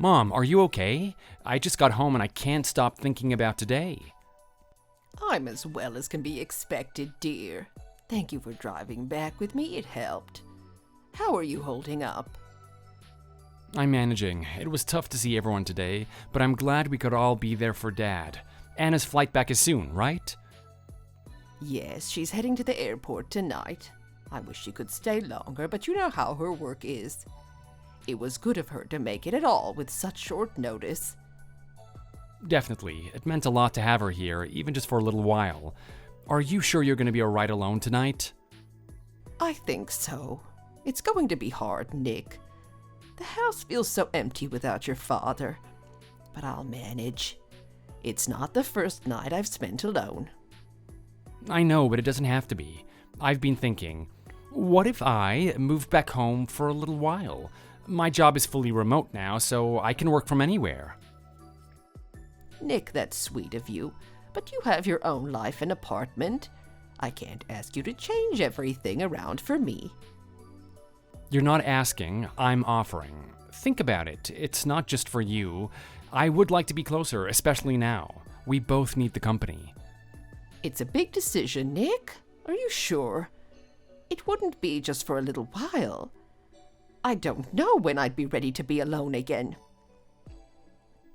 Mom, are you okay? I just got home and I can't stop thinking about today. I'm as well as can be expected, dear. Thank you for driving back with me. It helped. How are you holding up? I'm managing. It was tough to see everyone today, but I'm glad we could all be there for Dad. Anna's flight back is soon, right? Yes, she's heading to the airport tonight. I wish she could stay longer, but you know how her work is. It was good of her to make it at all with such short notice. Definitely. It meant a lot to have her here, even just for a little while. Are you sure you're going to be alright alone tonight? I think so. It's going to be hard, Nick. The house feels so empty without your father. But I'll manage. It's not the first night I've spent alone. I know, but it doesn't have to be. I've been thinking, what if I moved back home for a little while? My job is fully remote now, so I can work from anywhere. Nick, that's sweet of you, but you have your own life and apartment. I can't ask you to change everything around for me. You're not asking, I'm offering. Think about it. It's not just for you. I would like to be closer, especially now. We both need the company. It's a big decision, Nick. Are you sure? It wouldn't be just for a little while. I don't know when I'd be ready to be alone again.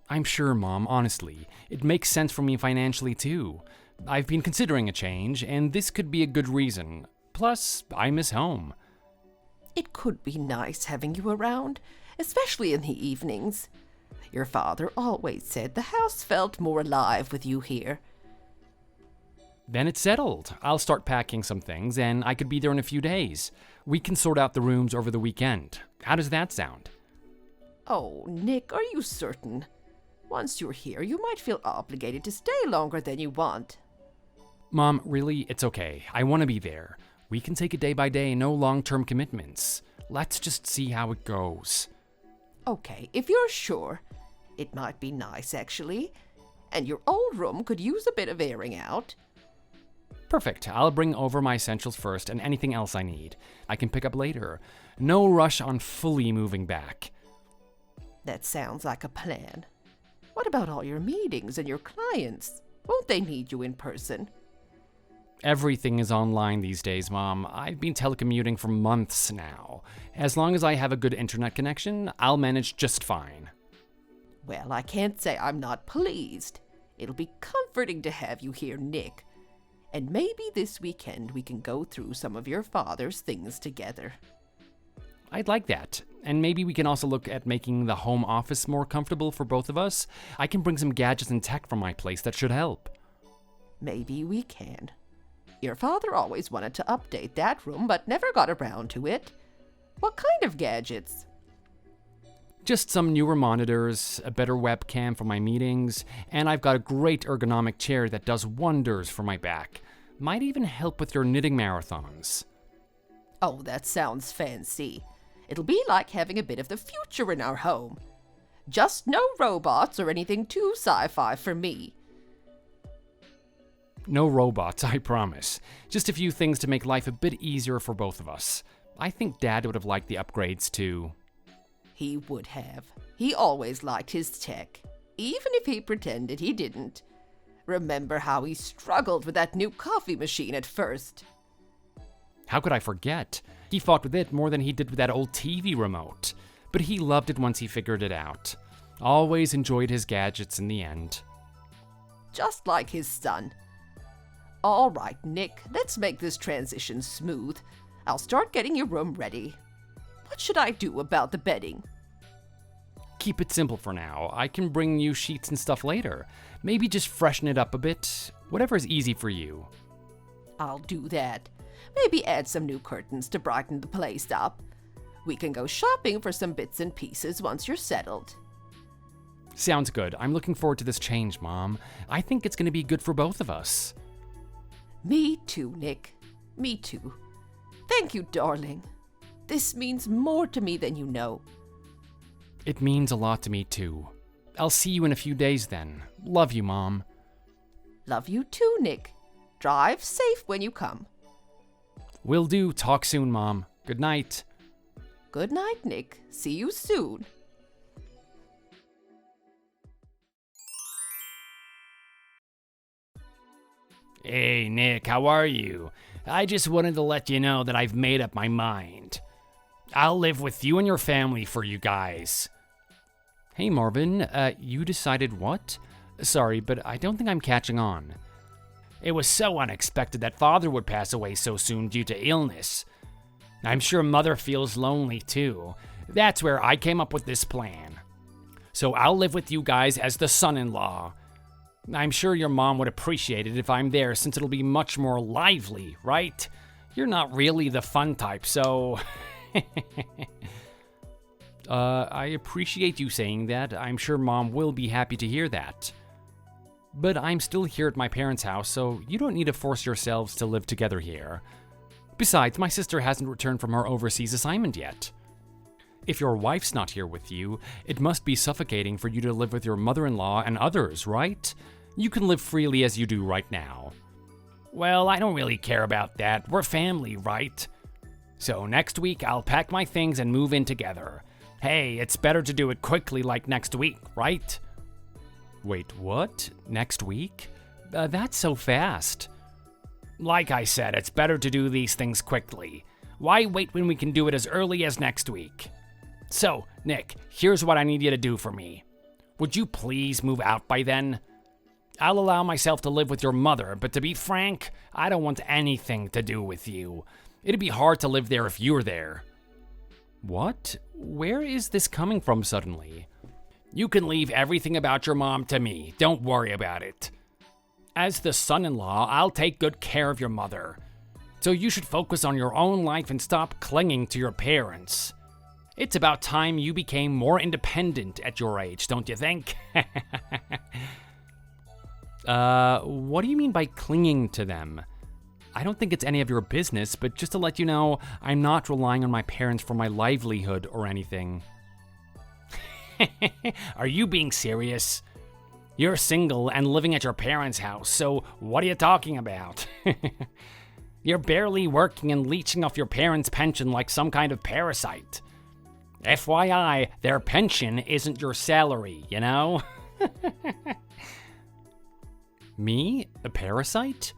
I'm sure, Mom, honestly. It makes sense for me financially, too. I've been considering a change, and this could be a good reason. Plus, I miss home. It could be nice having you around, especially in the evenings. Your father always said the house felt more alive with you here. Then it's settled. I'll start packing some things, and I could be there in a few days. We can sort out the rooms over the weekend. How does that sound? Oh, Nick, are you certain? Once you're here, you might feel obligated to stay longer than you want. Mom, really, it's okay. I want to be there. We can take it day by day, no long-term commitments. Let's just see how it goes. Okay, if you're sure. It might be nice, actually. And your old room could use a bit of airing out. Perfect. I'll bring over my essentials first and anything else I need. I can pick up later. No rush on fully moving back. That sounds like a plan. What about all your meetings and your clients? Won't they need you in person? Everything is online these days, Mom. I've been telecommuting for months now. As long as I have a good internet connection, I'll manage just fine. Well, I can't say I'm not pleased. It'll be comforting to have you here, Nick. And maybe this weekend we can go through some of your father's things together. I'd like that. And maybe we can also look at making the home office more comfortable for both of us. I can bring some gadgets and tech from my place that should help. Maybe we can. Your father always wanted to update that room, but never got around to it. What kind of gadgets? Just some newer monitors, a better webcam for my meetings, and I've got a great ergonomic chair that does wonders for my back. Might even help with your knitting marathons. Oh, that sounds fancy. It'll be like having a bit of the future in our home. Just no robots or anything too sci-fi for me. No robots, I promise. Just a few things to make life a bit easier for both of us. I think Dad would have liked the upgrades too. He would have. He always liked his tech, even if he pretended he didn't. Remember how he struggled with that new coffee machine at first? How could I forget? He fought with it more than he did with that old TV remote. But he loved it once he figured it out. Always enjoyed his gadgets in the end. Just like his son. All right, Nick, let's make this transition smooth. I'll start getting your room ready. What should I do about the bedding? Keep it simple for now. I can bring you sheets and stuff later. Maybe just freshen it up a bit. Whatever is easy for you. I'll do that. Maybe add some new curtains to brighten the place up. We can go shopping for some bits and pieces once you're settled. Sounds good. I'm looking forward to this change, Mom. I think it's going to be good for both of us. Me too, Nick. Me too. Thank you, darling. This means more to me than you know. It means a lot to me, too. I'll see you in a few days then. Love you, Mom. Love you too, Nick. Drive safe when you come. Will do. Talk soon, Mom. Good night. Good night, Nick. See you soon. Hey, Nick, how are you? I just wanted to let you know that I've made up my mind. I'll live with you and your family for you guys. Hey, Marvin, you decided what? Sorry, but I don't think I'm catching on. It was so unexpected that Father would pass away so soon due to illness. I'm sure Mother feels lonely too. That's where I came up with this plan. So I'll live with you guys as the son-in-law. I'm sure your mom would appreciate it if I'm there since it'll be much more lively, right? You're not really the fun type, so... I appreciate you saying that. I'm sure Mom will be happy to hear that. But I'm still here at my parents' house, so you don't need to force yourselves to live together here. Besides, my sister hasn't returned from her overseas assignment yet. If your wife's not here with you, it must be suffocating for you to live with your mother-in-law and others, right? You can live freely as you do right now. Well, I don't really care about that. We're family, right? So next week, I'll pack my things and move in together. Hey, it's better to do it quickly like next week, right? Wait, what? Next week? That's so fast. Like I said, it's better to do these things quickly. Why wait when we can do it as early as next week? So, Nick, here's what I need you to do for me. Would you please move out by then? I'll allow myself to live with your mother, but to be frank, I don't want anything to do with you. It'd be hard to live there if you were there. What? Where is this coming from suddenly? You can leave everything about your mom to me. Don't worry about it. As the son-in-law, I'll take good care of your mother. So you should focus on your own life and stop clinging to your parents. It's about time you became more independent at your age, don't you think? What do you mean by clinging to them? I don't think it's any of your business, but just to let you know, I'm not relying on my parents for my livelihood or anything. Are you being serious? You're single and living at your parents' house, so what are you talking about? You're barely working and leeching off your parents' pension like some kind of parasite. FYI, their pension isn't your salary, you know? Me? A parasite?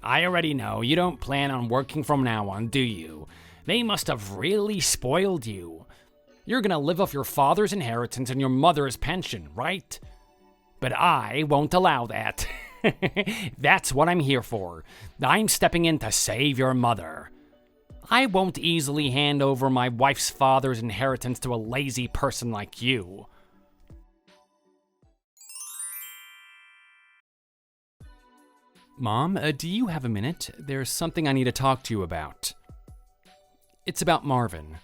I already know, you don't plan on working from now on, do you? They must have really spoiled you. You're gonna live off your father's inheritance and your mother's pension, right? But I won't allow that. That's what I'm here for. I'm stepping in to save your mother. I won't easily hand over my wife's father's inheritance to a lazy person like you. Mom, do you have a minute? There's something I need to talk to you about. It's about Marvin.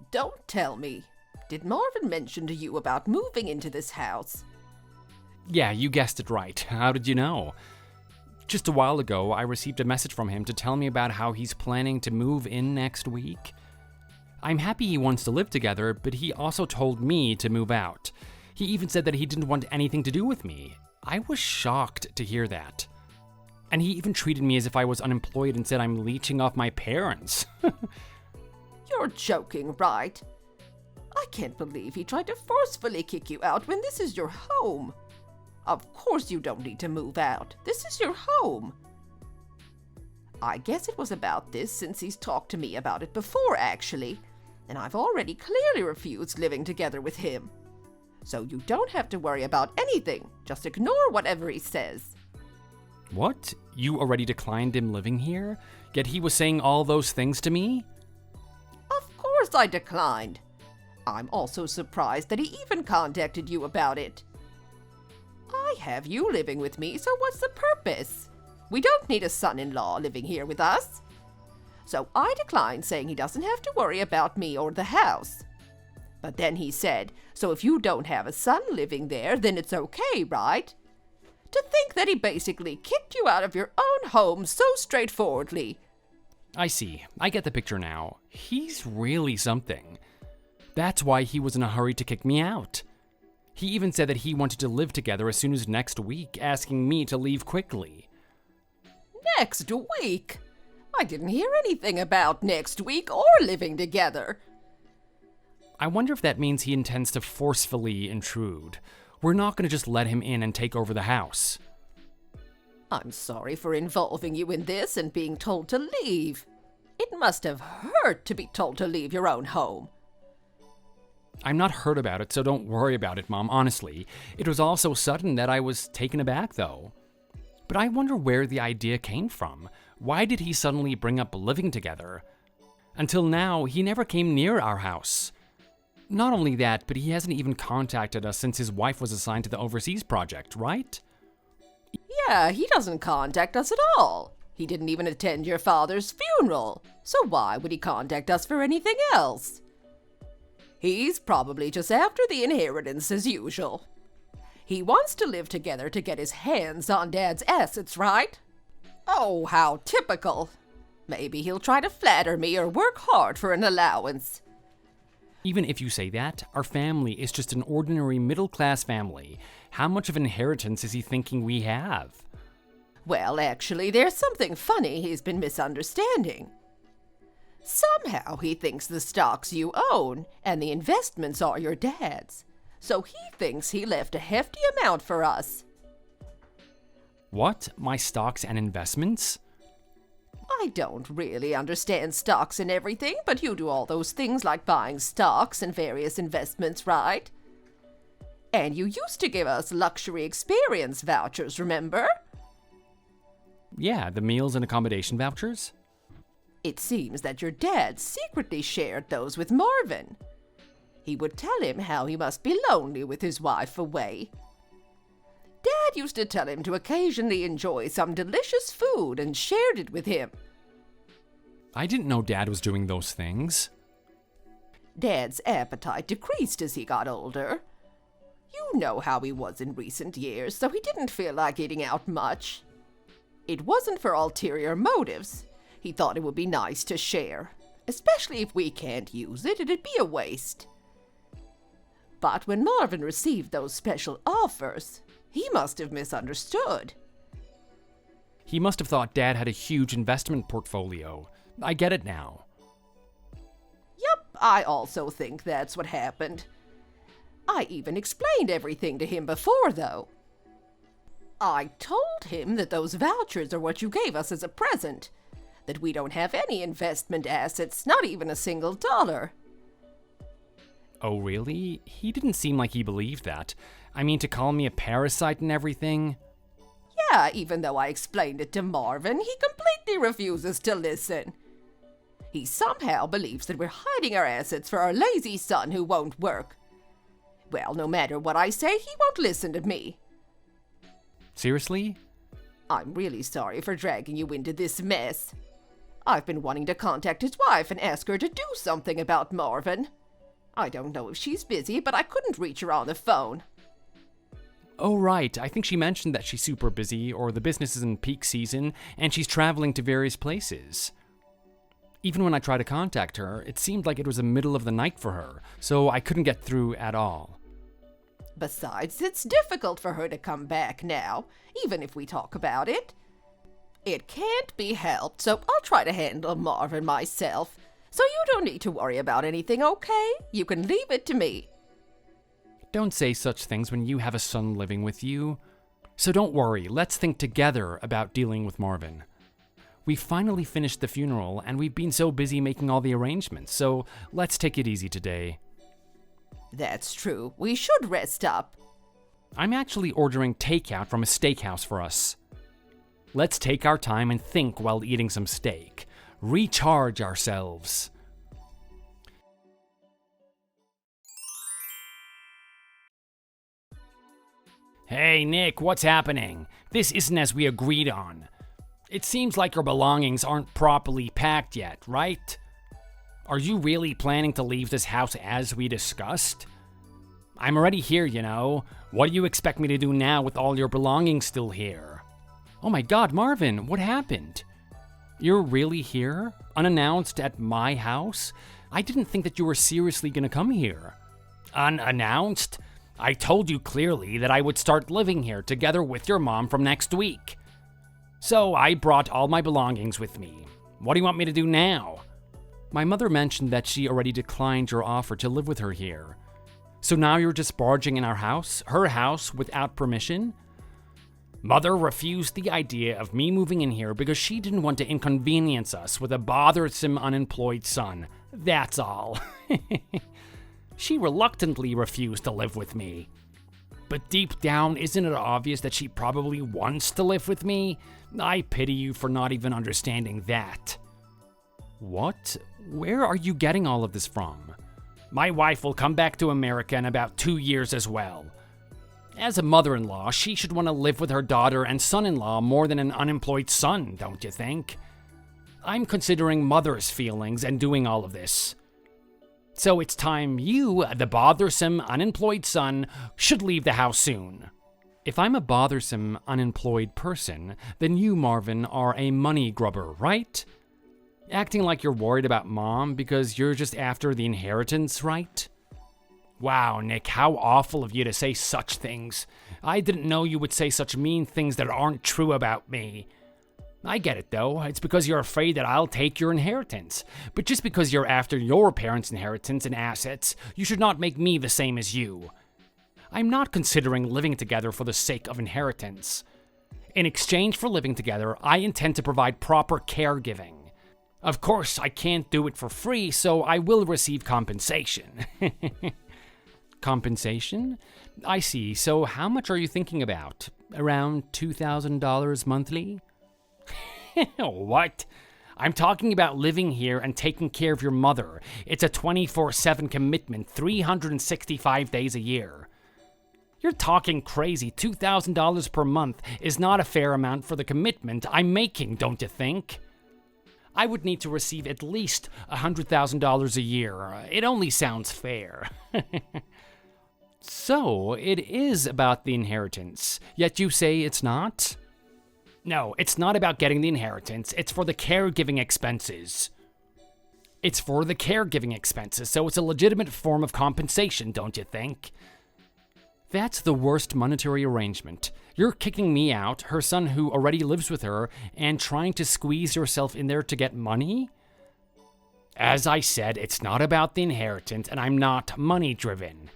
Don't tell me. Did Marvin mention to you about moving into this house? Yeah, you guessed it right. How did you know? Just a while ago, I received a message from him to tell me about how he's planning to move in next week. I'm happy he wants to live together, but he also told me to move out. He even said that he didn't want anything to do with me. I was shocked to hear that. And he even treated me as if I was unemployed and said I'm leeching off my parents. You're joking, right? I can't believe he tried to forcefully kick you out when this is your home. Of course you don't need to move out. This is your home. I guess it was about this since he's talked to me about it before, actually. And I've already clearly refused living together with him. So you don't have to worry about anything. Just ignore whatever he says. What? You already declined him living here? Yet he was saying all those things to me? Of course I declined. I'm also surprised that he even contacted you about it. I have you living with me, so what's the purpose? We don't need a son-in-law living here with us. So I declined, saying he doesn't have to worry about me or the house. But then he said, so if you don't have a son living there, then it's okay, right? To think that he basically kicked you out of your own home so straightforwardly. I see. I get the picture now. He's really something. That's why he was in a hurry to kick me out. He even said that he wanted to live together as soon as next week, asking me to leave quickly. Next week? I didn't hear anything about next week or living together. I wonder if that means he intends to forcefully intrude. We're not going to just let him in and take over the house. I'm sorry for involving you in this and being told to leave. It must have hurt to be told to leave your own home. I'm not hurt about it, so don't worry about it, Mom, honestly. It was all so sudden that I was taken aback, though. But I wonder where the idea came from. Why did he suddenly bring up living together? Until now, he never came near our house. Not only that, but he hasn't even contacted us since his wife was assigned to the overseas project, right? Yeah, he doesn't contact us at all. He didn't even attend your father's funeral, so why would he contact us for anything else? He's probably just after the inheritance as usual. He wants to live together to get his hands on Dad's assets, right? Oh, how typical. Maybe he'll try to flatter me or work hard for an allowance. Even if you say that, our family is just an ordinary middle-class family. How much of an inheritance is he thinking we have? Well, actually, there's something funny he's been misunderstanding. Somehow he thinks the stocks you own and the investments are your dad's. So he thinks he left a hefty amount for us. What? My stocks and investments? I don't really understand stocks and everything, but you do all those things like buying stocks and various investments, right? And you used to give us luxury experience vouchers, remember? Yeah, the meals and accommodation vouchers? It seems that your dad secretly shared those with Marvin. He would tell him how he must be lonely with his wife away. Dad used to tell him to occasionally enjoy some delicious food and shared it with him. I didn't know Dad was doing those things. Dad's appetite decreased as he got older. You know how he was in recent years, so he didn't feel like eating out much. It wasn't for ulterior motives. He thought it would be nice to share, especially if we can't use it, it'd be a waste. But when Marvin received those special offers, he must have misunderstood. He must have thought Dad had a huge investment portfolio. I get it now. Yep, I also think that's what happened. I even explained everything to him before, though. I told him that those vouchers are what you gave us as a present, that we don't have any investment assets, not even a single dollar. Oh, really? He didn't seem like he believed that. I mean, to call me a parasite and everything? Yeah, even though I explained it to Marvin, he completely refuses to listen. He somehow believes that we're hiding our assets for our lazy son who won't work. Well, no matter what I say, he won't listen to me. Seriously? I'm really sorry for dragging you into this mess. I've been wanting to contact his wife and ask her to do something about Marvin. I don't know if she's busy, but I couldn't reach her on the phone. Oh, right. I think she mentioned that she's super busy, or the business is in peak season, and she's traveling to various places. Even when I tried to contact her, it seemed like it was the middle of the night for her, so I couldn't get through at all. Besides, it's difficult for her to come back now, even if we talk about it. It can't be helped, so I'll try to handle Marvin myself. So you don't need to worry about anything, okay? You can leave it to me. Don't say such things when you have a son living with you. So don't worry, let's think together about dealing with Marvin. We finally finished the funeral, and we've been so busy making all the arrangements, so let's take it easy today. That's true. We should rest up. I'm actually ordering takeout from a steakhouse for us. Let's take our time and think while eating some steak. Recharge ourselves. Hey, Nick, what's happening? This isn't as we agreed on. It seems like your belongings aren't properly packed yet, right? Are you really planning to leave this house as we discussed? I'm already here, you know. What do you expect me to do now with all your belongings still here? Oh my god, Marvin, what happened? You're really here? Unannounced at my house? I didn't think that you were seriously gonna come here. Unannounced? I told you clearly that I would start living here together with your mom from next week. So I brought all my belongings with me. What do you want me to do now? My mother mentioned that she already declined your offer to live with her here. So now you're just barging in our house, her house, without permission? Mother refused the idea of me moving in here because she didn't want to inconvenience us with a bothersome unemployed son. That's all. She reluctantly refused to live with me. But deep down, isn't it obvious that she probably wants to live with me? I pity you for not even understanding that. What? Where are you getting all of this from? My wife will come back to America in about 2 years as well. As a mother-in-law, she should want to live with her daughter and son-in-law more than an unemployed son, don't you think? I'm considering mother's feelings and doing all of this. So it's time you, the bothersome unemployed son, should leave the house soon. If I'm a bothersome unemployed person, then you, Marvin, are a money grubber, right? Acting like you're worried about Mom because you're just after the inheritance, right? Wow, Nick, how awful of you to say such things. I didn't know you would say such mean things that aren't true about me. I get it, though. It's because you're afraid that I'll take your inheritance. But just because you're after your parents' inheritance and assets, you should not make me the same as you. I'm not considering living together for the sake of inheritance. In exchange for living together, I intend to provide proper caregiving. Of course, I can't do it for free, so I will receive compensation. Compensation? I see. So how much are you thinking about? Around $2,000 monthly? What? I'm talking about living here and taking care of your mother. It's a 24/7 commitment, 365 days a year. You're talking crazy. $2,000 per month is not a fair amount for the commitment I'm making, don't you think? I would need to receive at least $100,000 a year. It only sounds fair. So, it is about the inheritance, yet you say it's not? No, it's not about getting the inheritance. It's for the caregiving expenses. It's for the caregiving expenses, so it's a legitimate form of compensation, don't you think? That's the worst monetary arrangement. You're kicking me out, her son who already lives with her, and trying to squeeze yourself in there to get money? As I said, it's not about the inheritance, and I'm not money-driven.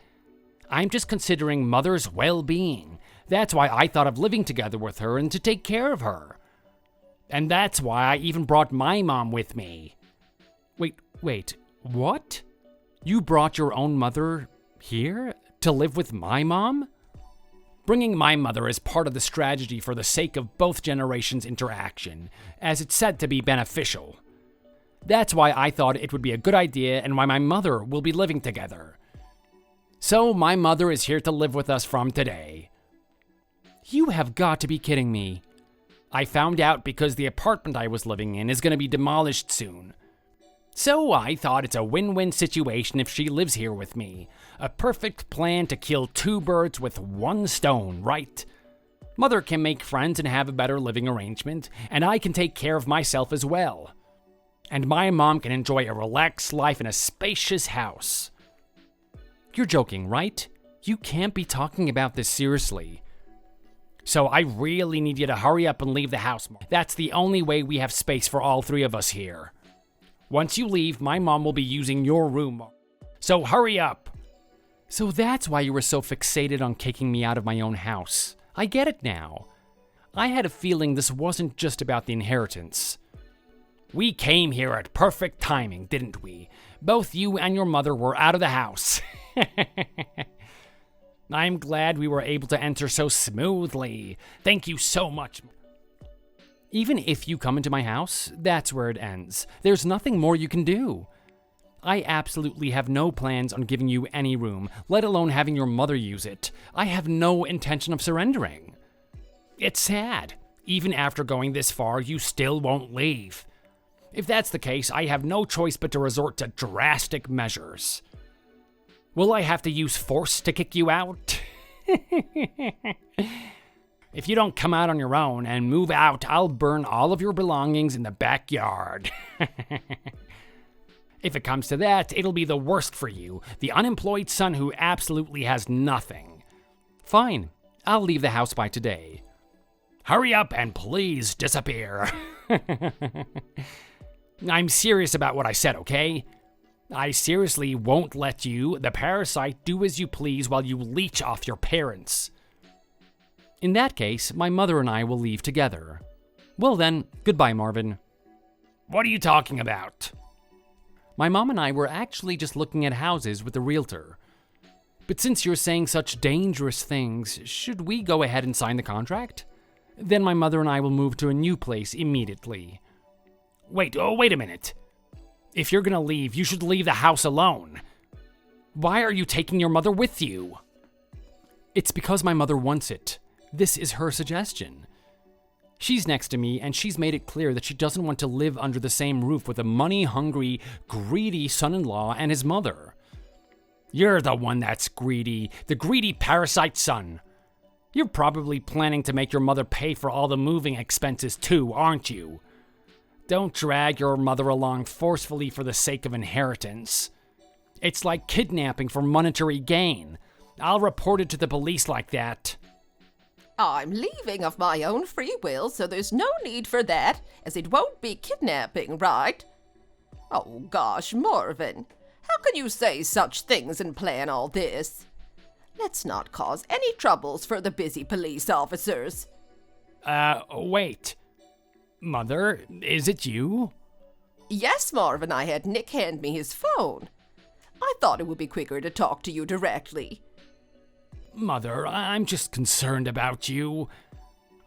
I'm just considering Mother's well-being. That's why I thought of living together with her and to take care of her. And that's why I even brought my mom with me. Wait, what? You brought your own mother here to live with my mom? Bringing my mother is part of the strategy for the sake of both generations' interaction, as it's said to be beneficial. That's why I thought it would be a good idea and why my mother will be living together. So my mother is here to live with us from today. You have got to be kidding me. I found out because the apartment I was living in is going to be demolished soon. So I thought it's a win-win situation if she lives here with me. A perfect plan to kill two birds with one stone, right? Mother can make friends and have a better living arrangement, and I can take care of myself as well. And my mom can enjoy a relaxed life in a spacious house. You're joking, right? You can't be talking about this seriously. So I really need you to hurry up and leave the house. That's the only way we have space for all three of us here. Once you leave, my mom will be using your room. So hurry up. So that's why you were so fixated on kicking me out of my own house. I get it now. I had a feeling this wasn't just about the inheritance. We came here at perfect timing, didn't we? Both you and your mother were out of the house. I'm glad we were able to enter so smoothly. Thank you so much. Even if you come into my house, that's where it ends. There's nothing more you can do. I absolutely have no plans on giving you any room, let alone having your mother use it. I have no intention of surrendering. It's sad. Even after going this far, you still won't leave. If that's the case, I have no choice but to resort to drastic measures. Will I have to use force to kick you out? If you don't come out on your own and move out, I'll burn all of your belongings in the backyard. If it comes to that, it'll be the worst for you, the unemployed son who absolutely has nothing. Fine, I'll leave the house by today. Hurry up and please disappear. I'm serious about what I said, okay? I seriously won't let you, the parasite, do as you please while you leech off your parents. In that case, my mother and I will leave together. Well then, goodbye, Marvin. What are you talking about? My mom and I were actually just looking at houses with the realtor. But since you're saying such dangerous things, should we go ahead and sign the contract? Then my mother and I will move to a new place immediately. Wait a minute. If you're gonna leave, you should leave the house alone. Why are you taking your mother with you? It's because my mother wants it. This is her suggestion. She's next to me, and she's made it clear that she doesn't want to live under the same roof with a money-hungry, greedy son-in-law and his mother. You're the one that's greedy, the greedy parasite son. You're probably planning to make your mother pay for all the moving expenses too, aren't you? Don't drag your mother along forcefully for the sake of inheritance. It's like kidnapping for monetary gain. I'll report it to the police like that. I'm leaving of my own free will, so there's no need for that, as it won't be kidnapping, right? Oh gosh, Marvin, how can you say such things and plan all this? Let's not cause any troubles for the busy police officers. Wait. Mother, is it you? Yes, Marvin, I had Nick hand me his phone. I thought it would be quicker to talk to you directly. Mother, I'm just concerned about you.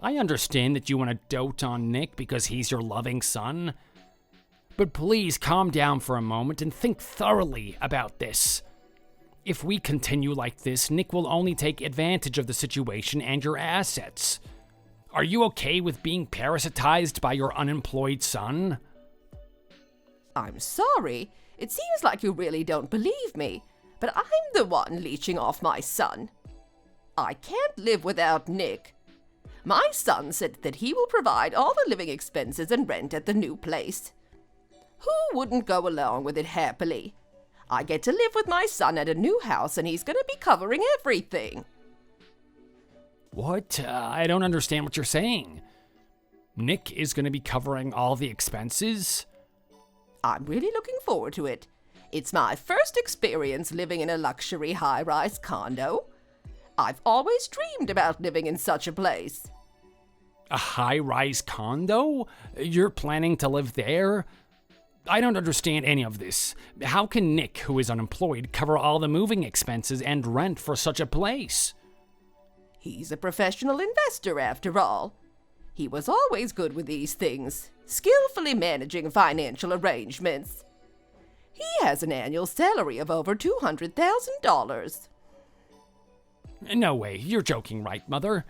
I understand that you want to dote on Nick because he's your loving son. But please calm down for a moment and think thoroughly about this. If we continue like this, Nick will only take advantage of the situation and your assets. Are you okay with being parasitized by your unemployed son? I'm sorry. It seems like you really don't believe me, but I'm the one leeching off my son. I can't live without Nick. My son said that he will provide all the living expenses and rent at the new place. Who wouldn't go along with it happily? I get to live with my son at a new house, and he's going to be covering everything. What? I don't understand what you're saying. Nick is going to be covering all the expenses? I'm really looking forward to it. It's my first experience living in a luxury high-rise condo. I've always dreamed about living in such a place. A high-rise condo? You're planning to live there? I don't understand any of this. How can Nick, who is unemployed, cover all the moving expenses and rent for such a place? He's a professional investor, after all. He was always good with these things, skillfully managing financial arrangements. He has an annual salary of over $200,000. No way, you're joking, right, Mother?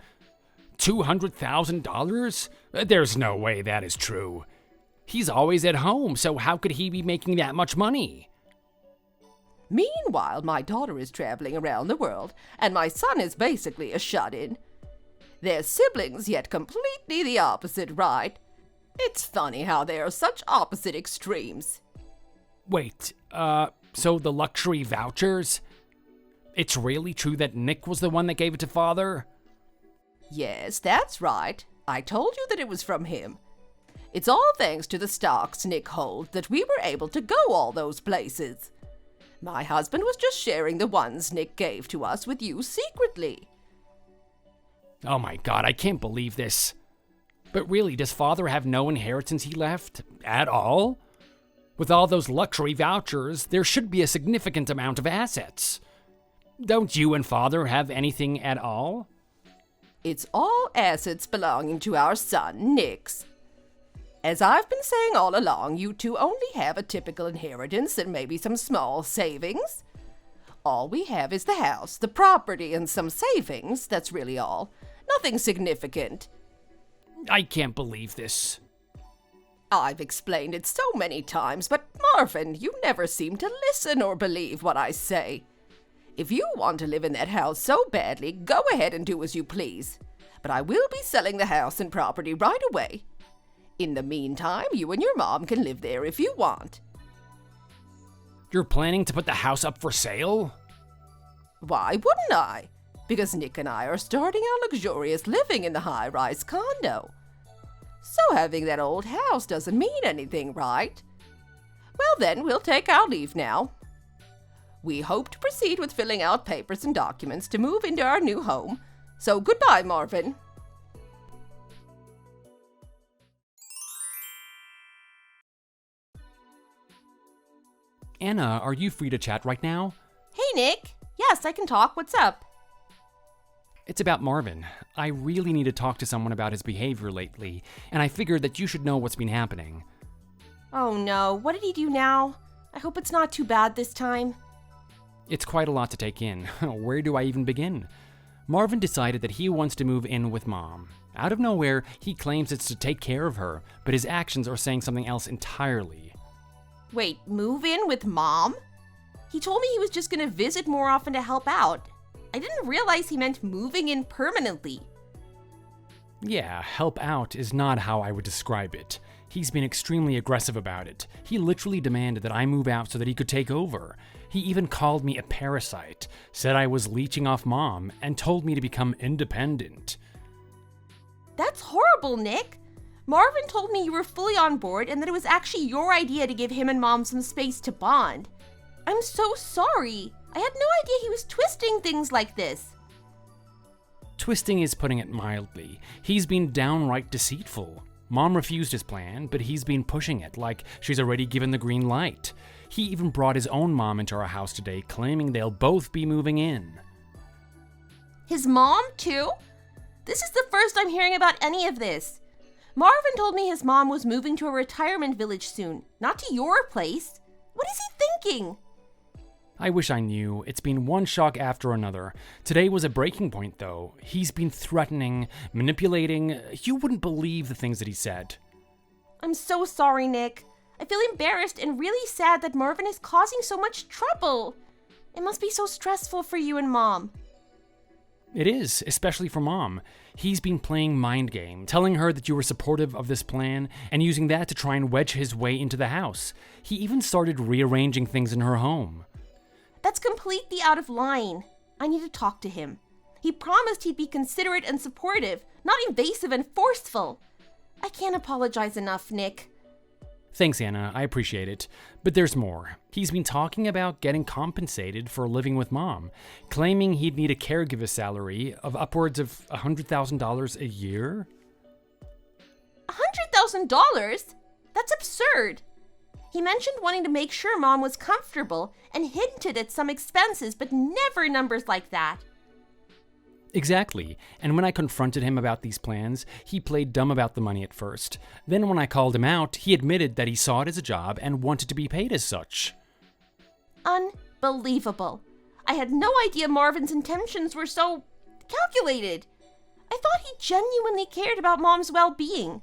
$200,000? There's no way that is true. He's always at home, so how could he be making that much money? Meanwhile, my daughter is traveling around the world, and my son is basically a shut-in. They're siblings, yet completely the opposite, right? It's funny how they are such opposite extremes. Wait, so the luxury vouchers? It's really true that Nick was the one that gave it to Father? Yes, that's right. I told you that it was from him. It's all thanks to the stocks Nick holds that we were able to go all those places. My husband was just sharing the ones Nick gave to us with you secretly. Oh my God, I can't believe this. But really, does Father have no inheritance he left? At all? With all those luxury vouchers, there should be a significant amount of assets. Don't you and Father have anything at all? It's all assets belonging to our son, Nick's. As I've been saying all along, you two only have a typical inheritance and maybe some small savings. All we have is the house, the property, and some savings. That's really all. Nothing significant. I can't believe this. I've explained it so many times, but Marvin, you never seem to listen or believe what I say. If you want to live in that house so badly, go ahead and do as you please. But I will be selling the house and property right away. In the meantime, you and your mom can live there if you want. You're planning to put the house up for sale? Why wouldn't I? Because Nick and I are starting our luxurious living in the high-rise condo. So having that old house doesn't mean anything, right? Well then, we'll take our leave now. We hope to proceed with filling out papers and documents to move into our new home. So goodbye, Marvin. Anna, are you free to chat right now? Hey, Nick. Yes, I can talk. What's up? It's about Marvin. I really need to talk to someone about his behavior lately, and I figured that you should know what's been happening. Oh no, what did he do now? I hope it's not too bad this time. It's quite a lot to take in. Where do I even begin? Marvin decided that he wants to move in with Mom. Out of nowhere, he claims it's to take care of her, but his actions are saying something else entirely. Wait, move in with Mom? He told me he was just gonna visit more often to help out. I didn't realize he meant moving in permanently. Yeah, help out is not how I would describe it. He's been extremely aggressive about it. He literally demanded that I move out so that he could take over. He even called me a parasite, said I was leeching off Mom, and told me to become independent. That's horrible, Nick. Marvin told me you were fully on board and that it was actually your idea to give him and Mom some space to bond. I'm so sorry. I had no idea he was twisting things like this. Twisting is putting it mildly. He's been downright deceitful. Mom refused his plan, but he's been pushing it like she's already given the green light. He even brought his own mom into our house today, claiming they'll both be moving in. His mom, too? This is the first I'm hearing about any of this. Marvin told me his mom was moving to a retirement village soon, not to your place. What is he thinking? I wish I knew. It's been one shock after another. Today was a breaking point, though. He's been threatening, manipulating. You wouldn't believe the things that he said. I'm so sorry, Nick. I feel embarrassed and really sad that Marvin is causing so much trouble. It must be so stressful for you and Mom. It is, especially for Mom. He's been playing mind game, telling her that you were supportive of this plan, and using that to try and wedge his way into the house. He even started rearranging things in her home. That's completely out of line. I need to talk to him. He promised he'd be considerate and supportive, not invasive and forceful. I can't apologize enough, Nick. Thanks, Anna. I appreciate it. But there's more. He's been talking about getting compensated for living with Mom, claiming he'd need a caregiver salary of upwards of $100,000 a year. $100,000? That's absurd. He mentioned wanting to make sure Mom was comfortable and hinted at some expenses, but never numbers like that. Exactly, and when I confronted him about these plans, he played dumb about the money at first. Then when I called him out, he admitted that he saw it as a job and wanted to be paid as such. Unbelievable. I had no idea Marvin's intentions were so calculated. I thought he genuinely cared about Mom's well-being.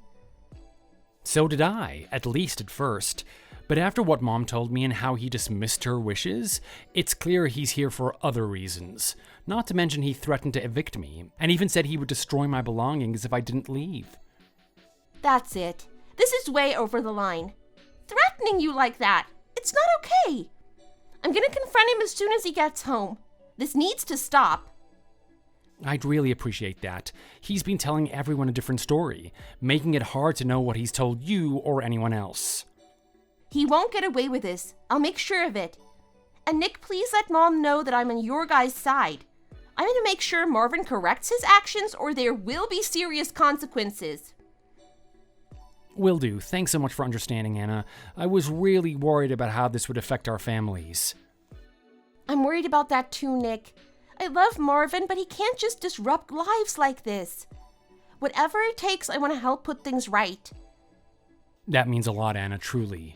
So did I, at least at first. But after what Mom told me and how he dismissed her wishes, it's clear he's here for other reasons. Not to mention he threatened to evict me, and even said he would destroy my belongings if I didn't leave. That's it. This is way over the line. Threatening you like that, it's not okay. I'm gonna confront him as soon as he gets home. This needs to stop. I'd really appreciate that. He's been telling everyone a different story, making it hard to know what he's told you or anyone else. He won't get away with this. I'll make sure of it. And Nick, please let Mom know that I'm on your guys' side. I'm going to make sure Marvin corrects his actions or there will be serious consequences. Will do. Thanks so much for understanding, Anna. I was really worried about how this would affect our families. I'm worried about that too, Nick. I love Marvin, but he can't just disrupt lives like this. Whatever it takes, I want to help put things right. That means a lot, Anna, truly.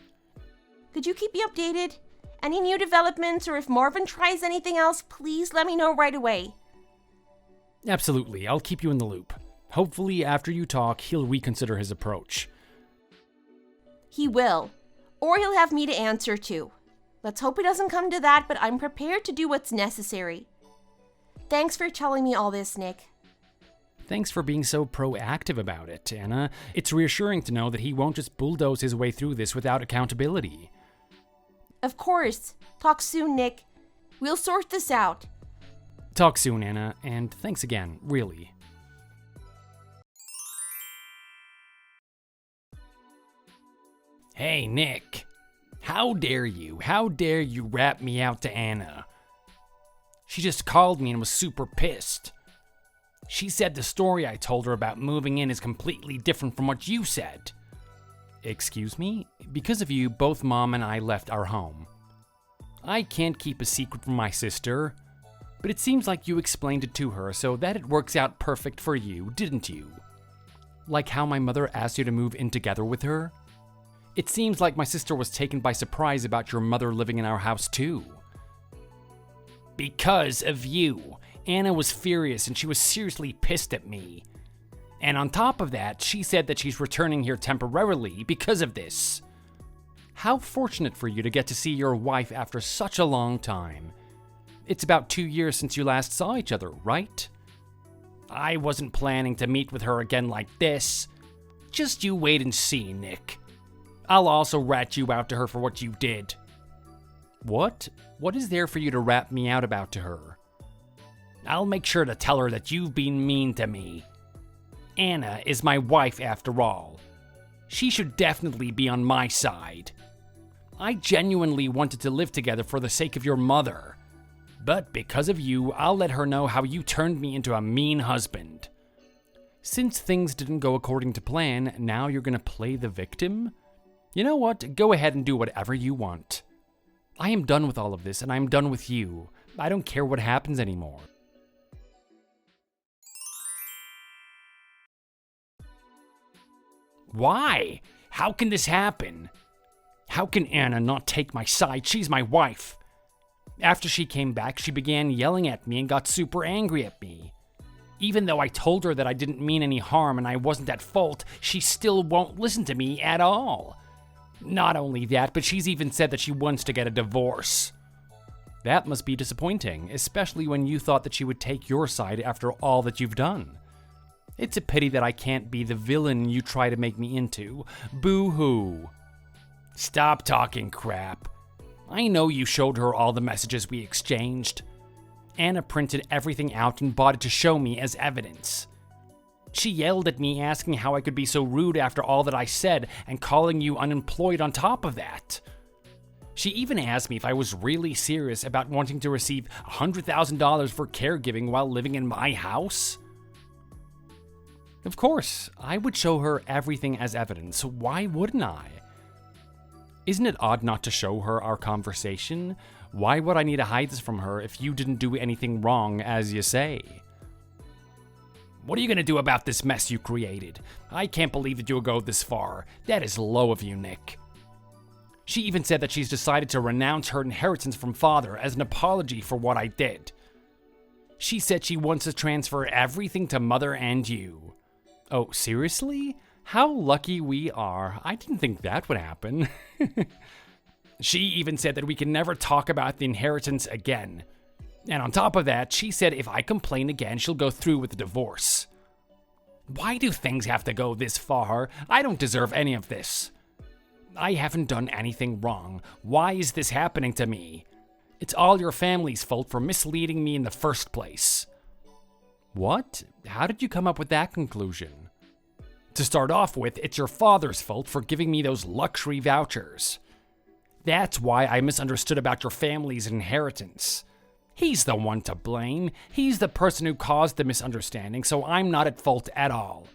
Could you keep me updated? Any new developments, or if Marvin tries anything else, please let me know right away. Absolutely. I'll keep you in the loop. Hopefully, after you talk, he'll reconsider his approach. He will. Or he'll have me to answer to. Let's hope it doesn't come to that, but I'm prepared to do what's necessary. Thanks for telling me all this, Nick. Thanks for being so proactive about it, Anna. It's reassuring to know that he won't just bulldoze his way through this without accountability. Of course. Talk soon, Nick. We'll sort this out. Talk soon, Anna, and thanks again, really. Hey, Nick. How dare you? How dare you rat me out to Anna? She just called me and was super pissed. She said the story I told her about moving in is completely different from what you said. Excuse me? Because of you, both Mom and I left our home. I can't keep a secret from my sister, but it seems like you explained it to her so that it works out perfect for you, didn't you? Like how my mother asked you to move in together with her? It seems like my sister was taken by surprise about your mother living in our house too. Because of you. Anna was furious and she was seriously pissed at me. And on top of that, she said that she's returning here temporarily because of this. How fortunate for you to get to see your wife after such a long time. It's about 2 years since you last saw each other, right? I wasn't planning to meet with her again like this. Just you wait and see, Nick. I'll also rat you out to her for what you did. What? What is there for you to rat me out about to her? I'll make sure to tell her that you've been mean to me. Anna is my wife after all. She should definitely be on my side. I genuinely wanted to live together for the sake of your mother. But because of you, I'll let her know how you turned me into a mean husband. Since things didn't go according to plan, now you're gonna play the victim? You know what? Go ahead and do whatever you want. I am done with all of this, and I'm done with you. I don't care what happens anymore. Why? How can this happen? How can Anna not take my side? She's my wife. After she came back, she began yelling at me and got super angry at me. Even though I told her that I didn't mean any harm and I wasn't at fault, she still won't listen to me at all. Not only that, but she's even said that she wants to get a divorce. That must be disappointing, especially when you thought that she would take your side after all that you've done. It's a pity that I can't be the villain you try to make me into. Boo-hoo. Stop talking crap. I know you showed her all the messages we exchanged. Anna printed everything out and bought it to show me as evidence. She yelled at me asking how I could be so rude after all that I said and calling you unemployed on top of that. She even asked me if I was really serious about wanting to receive $100,000 for caregiving while living in my house. Of course, I would show her everything as evidence. Why wouldn't I? Isn't it odd not to show her our conversation? Why would I need to hide this from her if you didn't do anything wrong, as you say? What are you gonna do about this mess you created? I can't believe that you'll go this far. That is low of you, Nick. She even said that she's decided to renounce her inheritance from father as an apology for what I did. She said she wants to transfer everything to mother and you. Oh, seriously? How lucky we are. I didn't think that would happen. She even said that we can never talk about the inheritance again. And on top of that, she said if I complain again, she'll go through with the divorce. Why do things have to go this far? I don't deserve any of this. I haven't done anything wrong. Why is this happening to me? It's all your family's fault for misleading me in the first place. What? How did you come up with that conclusion? To start off with, it's your father's fault for giving me those luxury vouchers. That's why I misunderstood about your family's inheritance. He's the one to blame. He's the person who caused the misunderstanding, so I'm not at fault at all.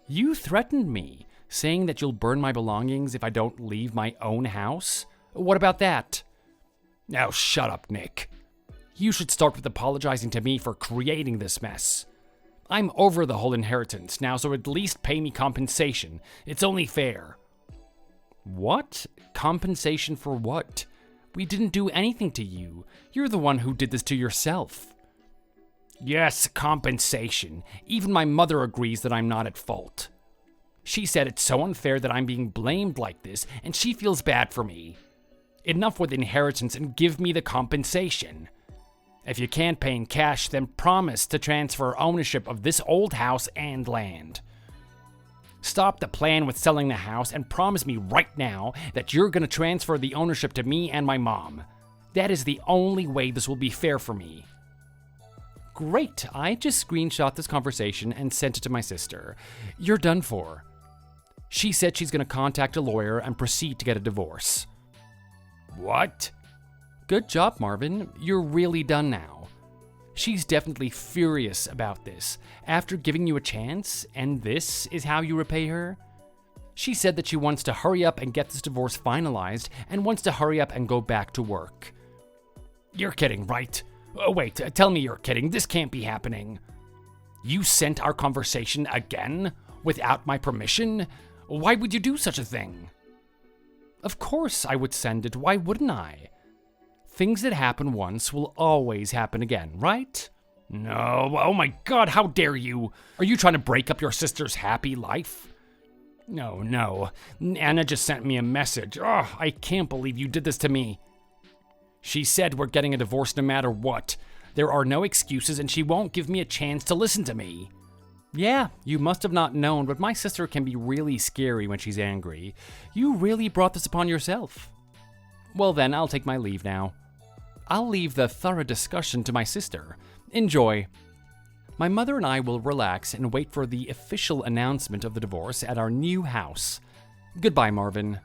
You threatened me, saying that you'll burn my belongings if I don't leave my own house? What about that? Now shut up, Nick. You should start with apologizing to me for creating this mess. I'm over the whole inheritance now, so at least pay me compensation. It's only fair. What? Compensation for what? We didn't do anything to you. You're the one who did this to yourself. Yes, compensation. Even my mother agrees that I'm not at fault. She said it's so unfair that I'm being blamed like this, and she feels bad for me. Enough with inheritance and give me the compensation. If you can't pay in cash, then promise to transfer ownership of this old house and land. Stop the plan with selling the house and promise me right now that you're going to transfer the ownership to me and my mom. That is the only way this will be fair for me. Great, I just screenshot this conversation and sent it to my sister. You're done for. She said she's going to contact a lawyer and proceed to get a divorce. What? Good job, Marvin. You're really done now. She's definitely furious about this, after giving you a chance, and this is how you repay her? She said that she wants to hurry up and get this divorce finalized, and wants to hurry up and go back to work. You're kidding, right? Oh, wait, tell me you're kidding. This can't be happening. You sent our conversation again? Without my permission? Why would you do such a thing? Of course I would send it. Why wouldn't I? Things that happen once will always happen again, right? No. Oh my God, how dare you? Are you trying to break up your sister's happy life? No. Anna just sent me a message. Oh, I can't believe you did this to me. She said we're getting a divorce no matter what. There are no excuses, and she won't give me a chance to listen to me. Yeah, you must have not known, but my sister can be really scary when she's angry. You really brought this upon yourself. Well then, I'll take my leave now. I'll leave the thorough discussion to my sister. Enjoy. My mother and I will relax and wait for the official announcement of the divorce at our new house. Goodbye, Marvin.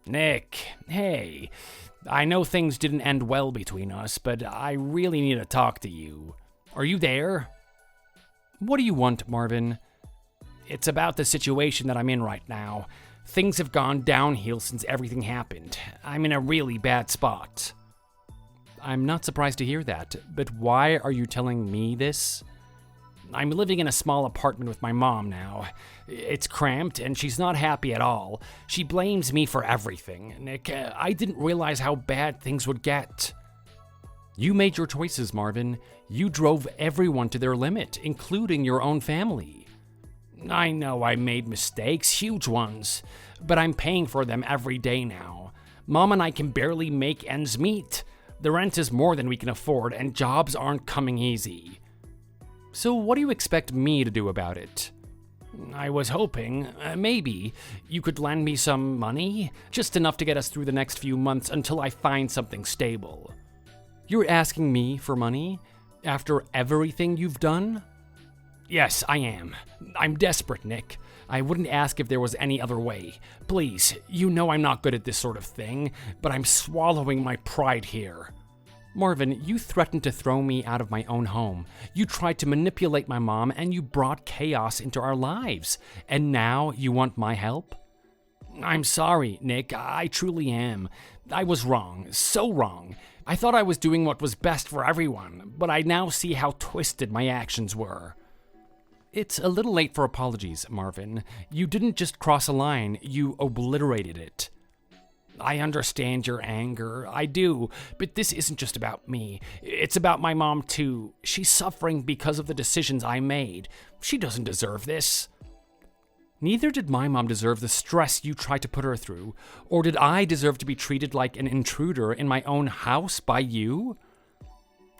Nick, hey. I know things didn't end well between us, but I really need to talk to you. Are you there? What do you want, Marvin? It's about the situation that I'm in right now. Things have gone downhill since everything happened. I'm in a really bad spot. I'm not surprised to hear that, but why are you telling me this? I'm living in a small apartment with my mom now. It's cramped, and she's not happy at all. She blames me for everything. Nick, I didn't realize how bad things would get. You made your choices, Marvin. You drove everyone to their limit, including your own family. I know I made mistakes, huge ones, but I'm paying for them every day now. Mom and I can barely make ends meet. The rent is more than we can afford, and jobs aren't coming easy. So what do you expect me to do about it? I was hoping, maybe, you could lend me some money, just enough to get us through the next few months until I find something stable. You're asking me for money? After everything you've done? Yes, I am. I'm desperate, Nick. I wouldn't ask if there was any other way. Please, you know I'm not good at this sort of thing, but I'm swallowing my pride here. Marvin, you threatened to throw me out of my own home. You tried to manipulate my mom, and you brought chaos into our lives. And now you want my help? I'm sorry, Nick. I truly am. I was wrong. So wrong. I thought I was doing what was best for everyone, but I now see how twisted my actions were. It's a little late for apologies, Marvin. You didn't just cross a line, you obliterated it. I understand your anger, I do, but this isn't just about me. It's about my mom too. She's suffering because of the decisions I made. She doesn't deserve this. Neither did my mom deserve the stress you tried to put her through, or did I deserve to be treated like an intruder in my own house by you?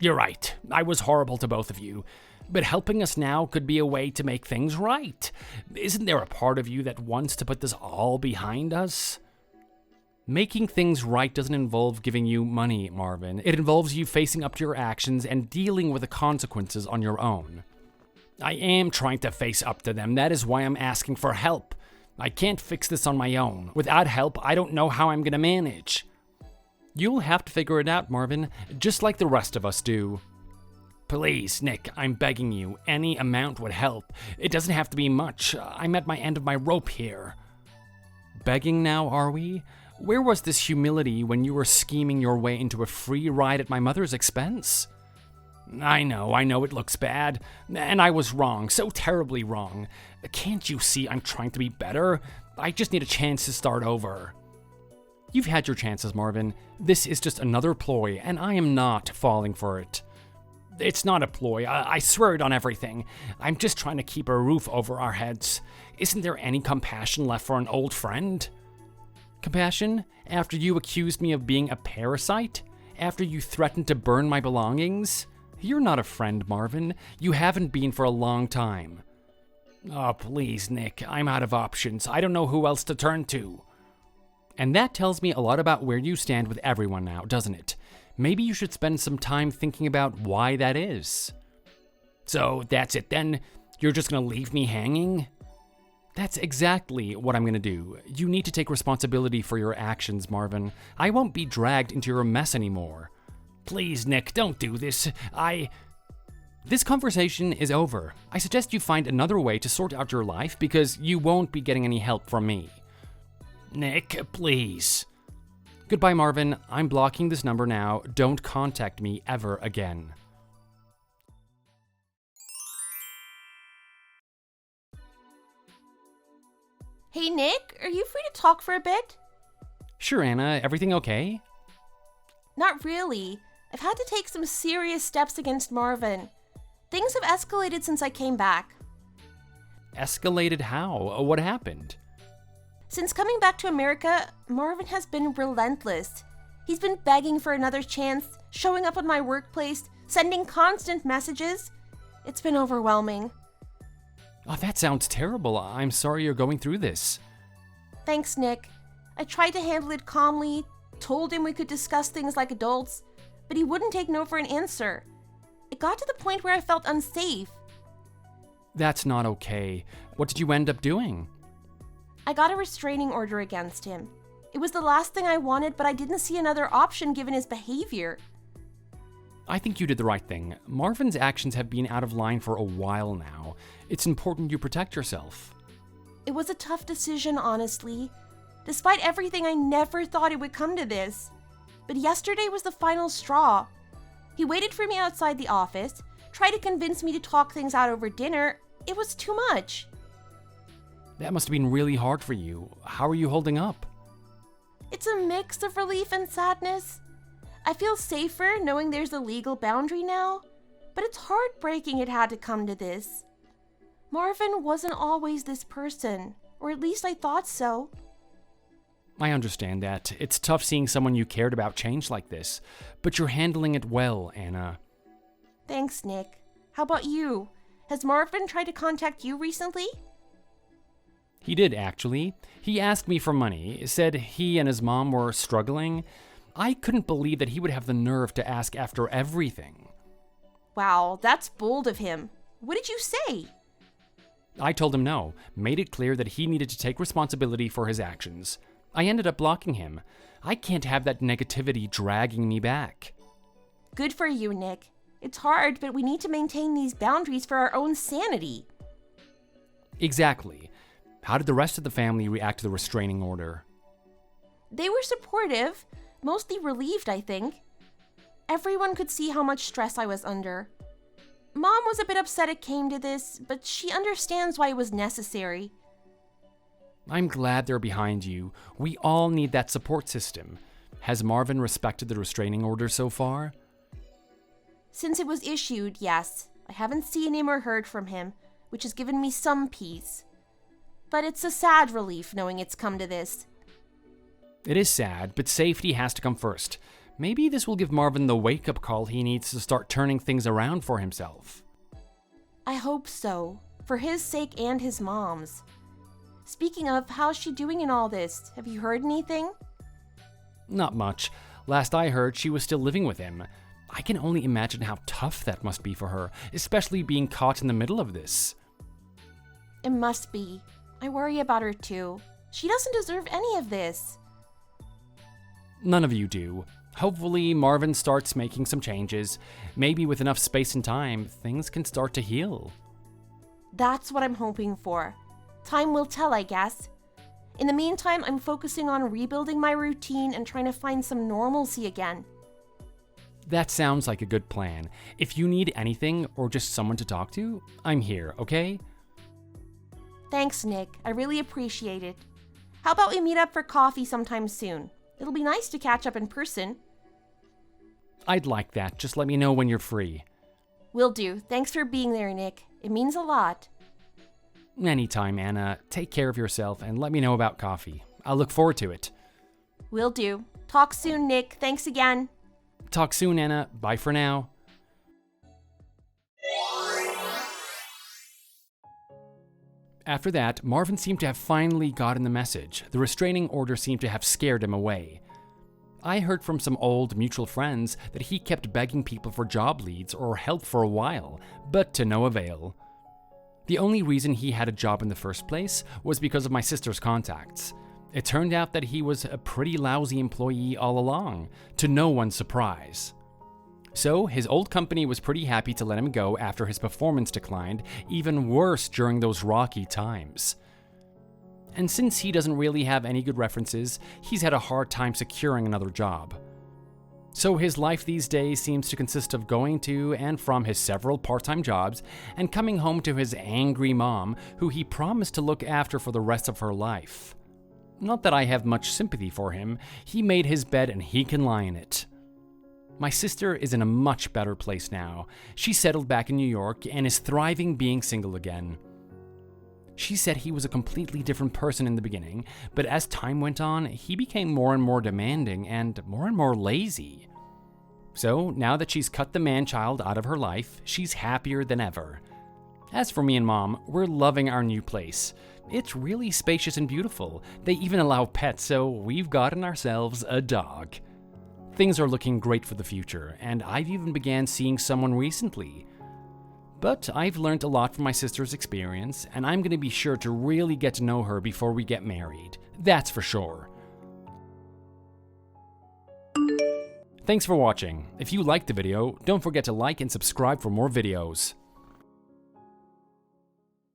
You're right, I was horrible to both of you, but helping us now could be a way to make things right. Isn't there a part of you that wants to put this all behind us? Making things right doesn't involve giving you money, Marvin. It involves you facing up to your actions and dealing with the consequences on your own. I am trying to face up to them. That is why I'm asking for help. I can't fix this on my own. Without help, I don't know how I'm going to manage. You'll have to figure it out, Marvin, just like the rest of us do. Please, Nick, I'm begging you. Any amount would help. It doesn't have to be much. I'm at my end of my rope here. Begging now, are we? Where was this humility when you were scheming your way into a free ride at my mother's expense? I know it looks bad, and I was wrong, so terribly wrong. Can't you see I'm trying to be better? I just need a chance to start over. You've had your chances, Marvin. This is just another ploy, and I am not falling for it. It's not a ploy, I swear it on everything. I'm just trying to keep a roof over our heads. Isn't there any compassion left for an old friend? Compassion? After you accused me of being a parasite? After you threatened to burn my belongings? You're not a friend, Marvin. You haven't been for a long time. Oh, please, Nick. I'm out of options. I don't know who else to turn to. And that tells me a lot about where you stand with everyone now, doesn't it? Maybe you should spend some time thinking about why that is. So, that's it then? You're just gonna leave me hanging? That's exactly what I'm gonna do. You need to take responsibility for your actions, Marvin. I won't be dragged into your mess anymore. Please, Nick, don't do this. This conversation is over. I suggest you find another way to sort out your life because you won't be getting any help from me. Nick, please. Goodbye, Marvin. I'm blocking this number now. Don't contact me ever again. Hey Nick, are you free to talk for a bit? Sure, Anna. Everything okay? Not really. I've had to take some serious steps against Marvin. Things have escalated since I came back. Escalated how? What happened? Since coming back to America, Marvin has been relentless. He's been begging for another chance, showing up at my workplace, sending constant messages. It's been overwhelming. Oh, that sounds terrible. I'm sorry you're going through this. Thanks, Nick. I tried to handle it calmly, told him we could discuss things like adults, but he wouldn't take no for an answer. It got to the point where I felt unsafe. That's not okay. What did you end up doing? I got a restraining order against him. It was the last thing I wanted, but I didn't see another option given his behavior. I think you did the right thing. Marvin's actions have been out of line for a while now. It's important you protect yourself. It was a tough decision, honestly. Despite everything, I never thought it would come to this. But yesterday was the final straw. He waited for me outside the office, tried to convince me to talk things out over dinner. It was too much. That must have been really hard for you. How are you holding up? It's a mix of relief and sadness. I feel safer knowing there's a legal boundary now, but it's heartbreaking it had to come to this. Marvin wasn't always this person, or at least I thought so. I understand that. It's tough seeing someone you cared about change like this, but you're handling it well, Anna. Thanks, Nick. How about you? Has Marvin tried to contact you recently? He did, actually. He asked me for money, said he and his mom were struggling. I couldn't believe that he would have the nerve to ask after everything. Wow, that's bold of him. What did you say? I told him no, made it clear that he needed to take responsibility for his actions. I ended up blocking him. I can't have that negativity dragging me back. Good for you, Nick. It's hard, but we need to maintain these boundaries for our own sanity. Exactly. How did the rest of the family react to the restraining order? They were supportive, mostly relieved, I think. Everyone could see how much stress I was under. Mom was a bit upset it came to this, but she understands why it was necessary. I'm glad they're behind you. We all need that support system. Has Marvin respected the restraining order so far? Since it was issued, yes. I haven't seen him or heard from him, which has given me some peace. But it's a sad relief knowing it's come to this. It is sad, but safety has to come first. Maybe this will give Marvin the wake-up call he needs to start turning things around for himself. I hope so, for his sake and his mom's. Speaking of, how's she doing in all this? Have you heard anything? Not much. Last I heard, she was still living with him. I can only imagine how tough that must be for her, especially being caught in the middle of this. It must be. I worry about her too. She doesn't deserve any of this. None of you do. Hopefully, Marvin starts making some changes. Maybe with enough space and time, things can start to heal. That's what I'm hoping for. Time will tell, I guess. In the meantime, I'm focusing on rebuilding my routine and trying to find some normalcy again. That sounds like a good plan. If you need anything or just someone to talk to, I'm here, okay? Thanks, Nick. I really appreciate it. How about we meet up for coffee sometime soon? It'll be nice to catch up in person. I'd like that. Just let me know when you're free. Will do. Thanks for being there, Nick. It means a lot. Anytime, Anna. Take care of yourself and let me know about coffee. I'll look forward to it. Will do. Talk soon, Nick. Thanks again. Talk soon, Anna. Bye for now. After that, Marvin seemed to have finally gotten the message. The restraining order seemed to have scared him away. I heard from some old mutual friends that he kept begging people for job leads or help for a while, but to no avail. The only reason he had a job in the first place was because of my sister's contacts. It turned out that he was a pretty lousy employee all along, to no one's surprise. So, his old company was pretty happy to let him go after his performance declined even worse during those rocky times. And since he doesn't really have any good references, he's had a hard time securing another job. So his life these days seems to consist of going to and from his several part-time jobs and coming home to his angry mom, who he promised to look after for the rest of her life. Not that I have much sympathy for him, he made his bed and he can lie in it. My sister is in a much better place now. She settled back in New York and is thriving being single again. She said he was a completely different person in the beginning, but as time went on, he became more and more demanding and more lazy. So now that she's cut the man-child out of her life, she's happier than ever. As for me and Mom, we're loving our new place. It's really spacious and beautiful. They even allow pets, so we've gotten ourselves a dog. Things are looking great for the future, and I've even began seeing someone recently. But I've learned a lot from my sister's experience, and I'm going to be sure to really get to know her before we get married. That's for sure. Thanks for watching. If you liked the video, don't forget to like and subscribe for more videos.